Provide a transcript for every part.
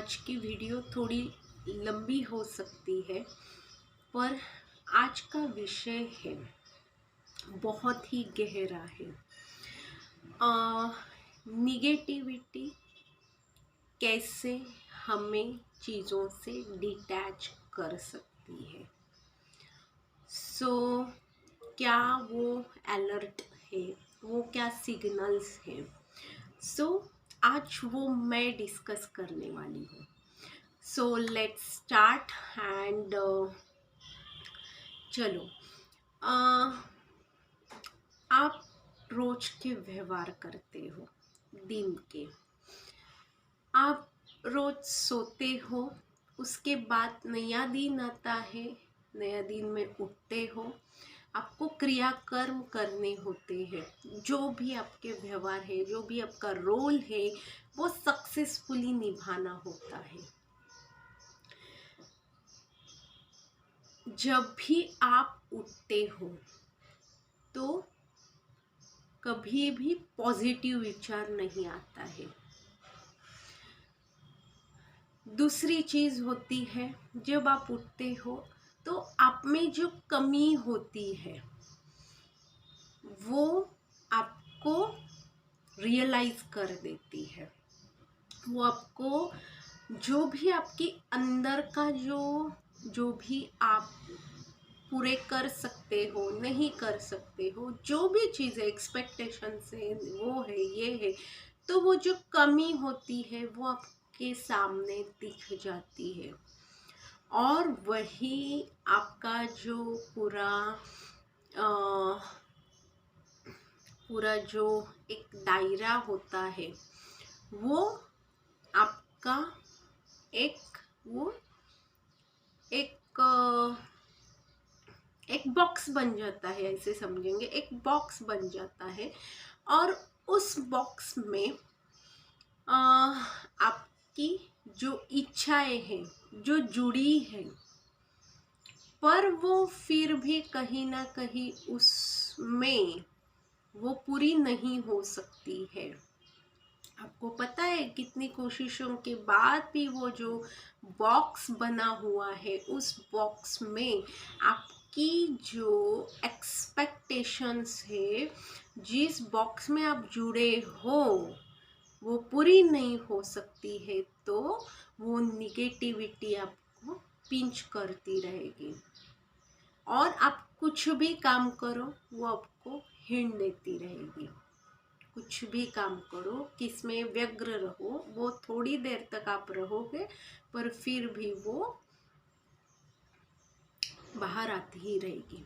आज की वीडियो थोड़ी लंबी हो सकती है, पर आज का विषय है बहुत ही गहरा है। निगेटिविटी कैसे हमें चीज़ों से डिटैच कर सकती है। क्या वो अलर्ट है, वो क्या सिग्नल्स हैं। आज वो मैं डिस्कस करने वाली हूँ। लेट्स स्टार्ट एंड चलो। आप रोज के व्यवहार करते हो, दिन के आप रोज सोते हो, उसके बाद नया दिन आता है, नया दिन में उठते हो, आपको क्रियाकर्म करने होते हैं। जो भी आपके व्यवहार है, जो भी आपका रोल है, वो सक्सेसफुली निभाना होता है। जब भी आप उठते हो तो कभी भी पॉजिटिव विचार नहीं आता है। दूसरी चीज़ होती है, जब आप उठते हो तो आप में जो कमी होती है वो आपको रियलाइज कर देती है। वो आपको जो भी आपके अंदर का जो भी आप पूरे कर सकते हो, नहीं कर सकते हो, जो भी चीज़ है, एक्सपेक्टेशंस है, वो है, ये है, तो वो जो कमी होती है वो आपके सामने दिख जाती है। और वही आपका जो पूरा जो एक दायरा होता है, वो आपका एक बॉक्स बन जाता है। ऐसे समझेंगे, एक बॉक्स बन जाता है और उस बॉक्स में आपकी जो इच्छाएं हैं, जो जुड़ी हैं, पर वो फिर भी कहीं ना कहीं उसमें वो पूरी नहीं हो सकती है। आपको पता है कितनी कोशिशों के बाद भी वो जो बॉक्स बना हुआ है, उस बॉक्स में आपकी जो एक्सपेक्टेशंस है, जिस बॉक्स में आप जुड़े हो, वो पूरी नहीं हो सकती है। तो वो निगेटिविटी आपको पिंच करती रहेगी और आप कुछ भी काम करो वो आपको हिंट देती रहेगी। कुछ भी काम करो, किसमें व्यग्र रहो, वो थोड़ी देर तक आप रहोगे, पर फिर भी वो बाहर आती ही रहेगी।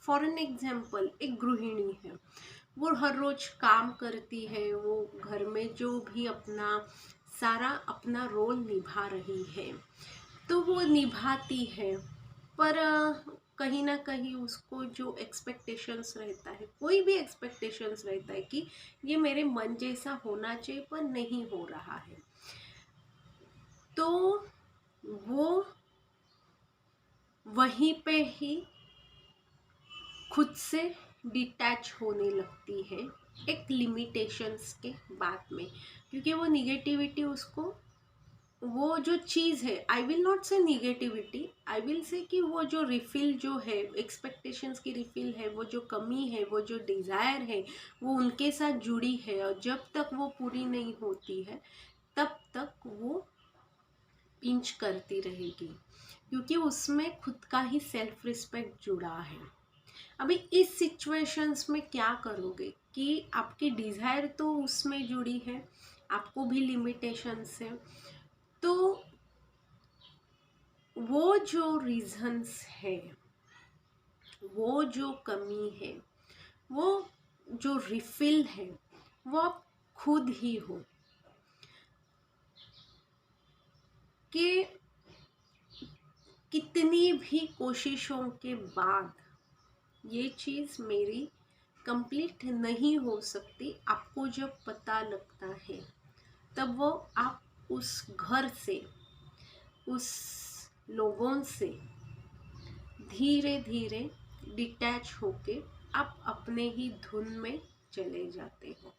फॉर एन एग्जाम्पल, एक गृहिणी है, वो हर रोज काम करती है, वो घर में जो भी सारा अपना रोल निभा रही है, तो वो निभाती है, पर कहीं ना कहीं उसको जो एक्सपेक्टेशंस रहता है, कोई भी एक्सपेक्टेशंस रहता है कि ये मेरे मन जैसा होना चाहिए पर नहीं हो रहा है, तो वो वहीं पे ही खुद से डिटैच होने लगती है एक लिमिटेशंस के बाद में। क्योंकि वो निगेटिविटी उसको, वो जो चीज़ है, आई विल नॉट से निगेटिविटी, आई विल से कि वो जो रिफिल जो है, एक्सपेक्टेशंस की रिफिल है, वो जो कमी है, वो जो डिज़ायर है, वो उनके साथ जुड़ी है। और जब तक वो पूरी नहीं होती है तब तक वो पिंच करती रहेगी, क्योंकि उसमें खुद का ही सेल्फ रिस्पेक्ट जुड़ा है। अभी इस सिचुएशंस में क्या करोगे कि आपकी डिज़ायर तो उसमें जुड़ी है, आपको भी लिमिटेशंस है, तो वो जो रीजंस है, वो जो कमी है, वो जो रिफिल है, वो आप खुद ही हो। कि कितनी भी कोशिशों के बाद ये चीज़ मेरी कंप्लीट नहीं हो सकती, आपको जब पता लगता है, तब वो आप उस घर से, उस लोगों से धीरे धीरे डिटैच होके आप अपने ही धुन में चले जाते हो।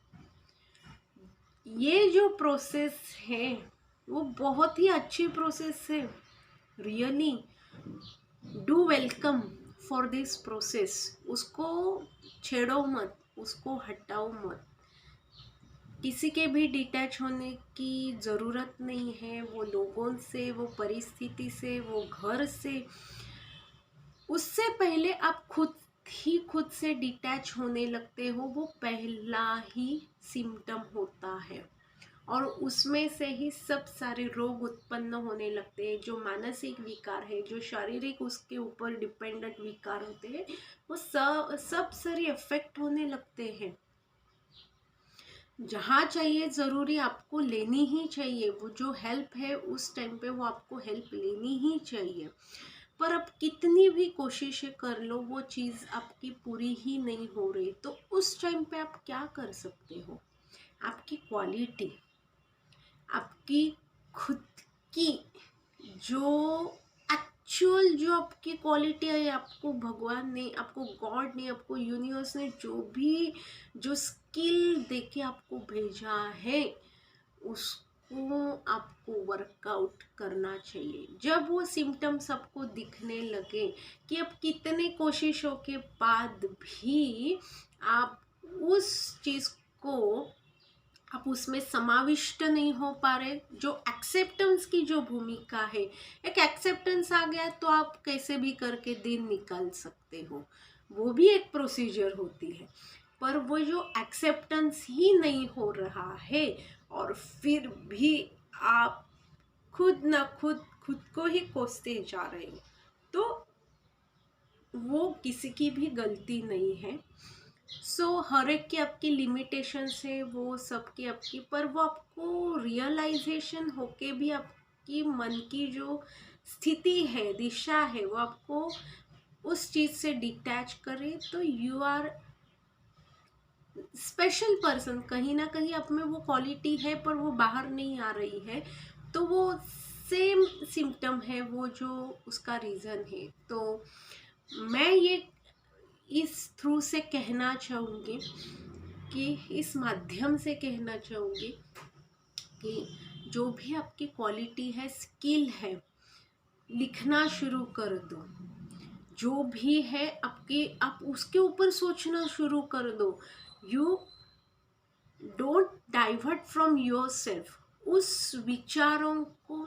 ये जो प्रोसेस है, वो बहुत ही अच्छी प्रोसेस है। Really do welcome for this process. उसको छेड़ो मत, उसको हटाओ मत। किसी के भी डिटैच होने की ज़रूरत नहीं है, वो लोगों से, वो परिस्थिति से, वो घर से। उससे पहले आप खुद से डिटैच होने लगते हो, वो पहला ही सिम्टम होता है। और उसमें से ही सब सारे रोग उत्पन्न होने लगते हैं। जो मानसिक विकार है, जो शारीरिक उसके ऊपर डिपेंडेंट विकार होते हैं, वो सब सारे इफेक्ट होने लगते हैं। जहाँ चाहिए ज़रूरी आपको लेनी ही चाहिए, वो जो हेल्प है उस टाइम पे वो आपको हेल्प लेनी ही चाहिए। पर अब कितनी भी कोशिशें कर लो, वो चीज़ आपकी पूरी ही नहीं हो रही, तो उस टाइम पे आप क्या कर सकते हो? आपकी क्वालिटी, आपकी खुद की जो एक्चुअल जो आपकी क्वालिटी है, आपको भगवान ने, आपको गॉड ने, आपको यूनिवर्स ने जो स्किल देके आपको भेजा है, उसको आपको वर्कआउट करना चाहिए। जब वो सिम्टम्स आपको दिखने लगे कि अब कितने कोशिशों के बाद भी आप उस चीज़ को, आप उसमें समाविष्ट नहीं हो पा रहे, जो एक्सेप्टेंस की जो भूमिका है, एक एक्सेप्टेंस आ गया तो आप कैसे भी करके दिन निकाल सकते हो, वो भी एक प्रोसीजर होती है। पर वो जो एक्सेप्टेंस ही नहीं हो रहा है और फिर भी आप खुद को ही कोसते जा रहे हो, तो वो किसी की भी गलती नहीं है। हर एक की आपकी लिमिटेशंस है, वो सबकी आपकी, पर वो आपको रियलाइजेशन होके भी आपकी मन की जो स्थिति है, दिशा है, वो आपको उस चीज़ से डिटैच करे, तो यू आर स्पेशल पर्सन। कहीं ना कहीं आप में वो क्वालिटी है पर वो बाहर नहीं आ रही है, तो वो सेम सिम्टम है, वो जो उसका रीज़न है। तो मैं ये इस थ्रू से कहना चाहूँगी, कि इस माध्यम से कहना चाहूँगी कि जो भी आपकी क्वालिटी है, स्किल है, लिखना शुरू कर दो। जो भी है आपके, आप उसके ऊपर सोचना शुरू कर दो। You don't divert from your self. उस विचारों को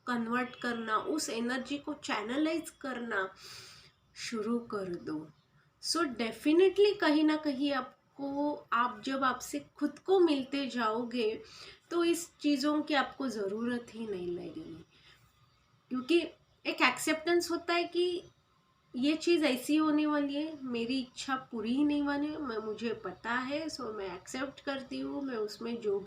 कन्वर्ट करना, उस एनर्जी को चैनलाइज करना शुरू कर दो। डेफिनेटली कहीं ना कहीं आपको, आप जब आपसे खुद को मिलते जाओगे, तो इस चीज़ों की आपको ज़रूरत ही नहीं लगेगी। क्योंकि एक एक्सेप्टेंस होता है कि ये चीज़ ऐसी होने वाली है, मेरी इच्छा पूरी ही नहीं वाली है, मुझे पता है, मैं एक्सेप्ट करती हूँ। मैं उसमें जो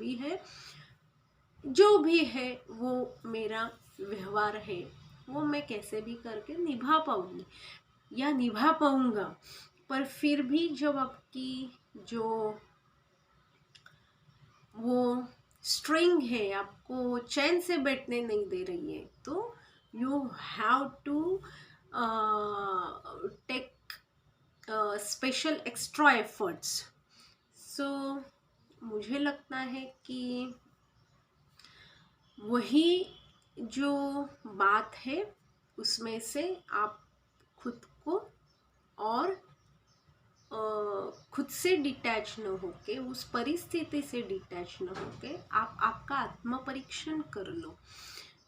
भी है वो मेरा व्यवहार है, वो मैं कैसे भी करके निभा पाऊँगी या निभा पाऊँगा। पर फिर भी जब आपकी जो वो स्ट्रिंग है आपको चैन से बैठने नहीं दे रही है, तो you have to take special extra efforts. मुझे लगता है कि वही जो बात है, उसमें से आप खुद को और खुद से डिटैच न होके, उस परिस्थिति से डिटैच न होके, आप आपका आत्म परीक्षण कर लो।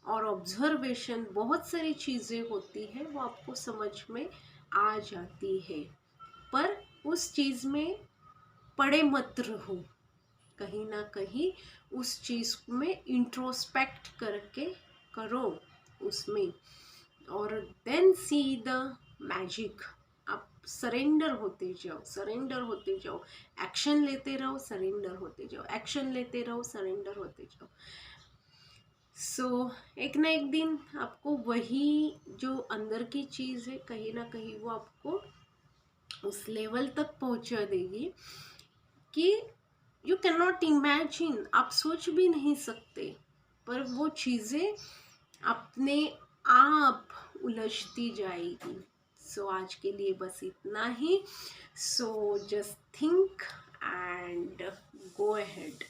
और ऑब्जर्वेशन, बहुत सारी चीज़ें होती हैं, वो आपको समझ में आ जाती है। पर उस चीज़ में पड़े मत रहो, कहीं ना कहीं उस चीज़ में इंट्रोस्पेक्ट करके करो उसमें, और देन सी द मैजिक। आप सरेंडर होते जाओ, सरेंडर होते जाओ, एक्शन लेते रहो, सरेंडर होते जाओ, एक्शन लेते रहो, सरेंडर होते जाओ। एक ना एक दिन आपको वही जो अंदर की चीज़ है, कहीं ना कहीं वो आपको उस लेवल तक पहुंचा देगी कि यू कैन नॉट इमेजिन, आप सोच भी नहीं सकते। पर वो चीज़ें अपने आप उलझती जाएगी। आज के लिए बस इतना ही। Just think and go ahead.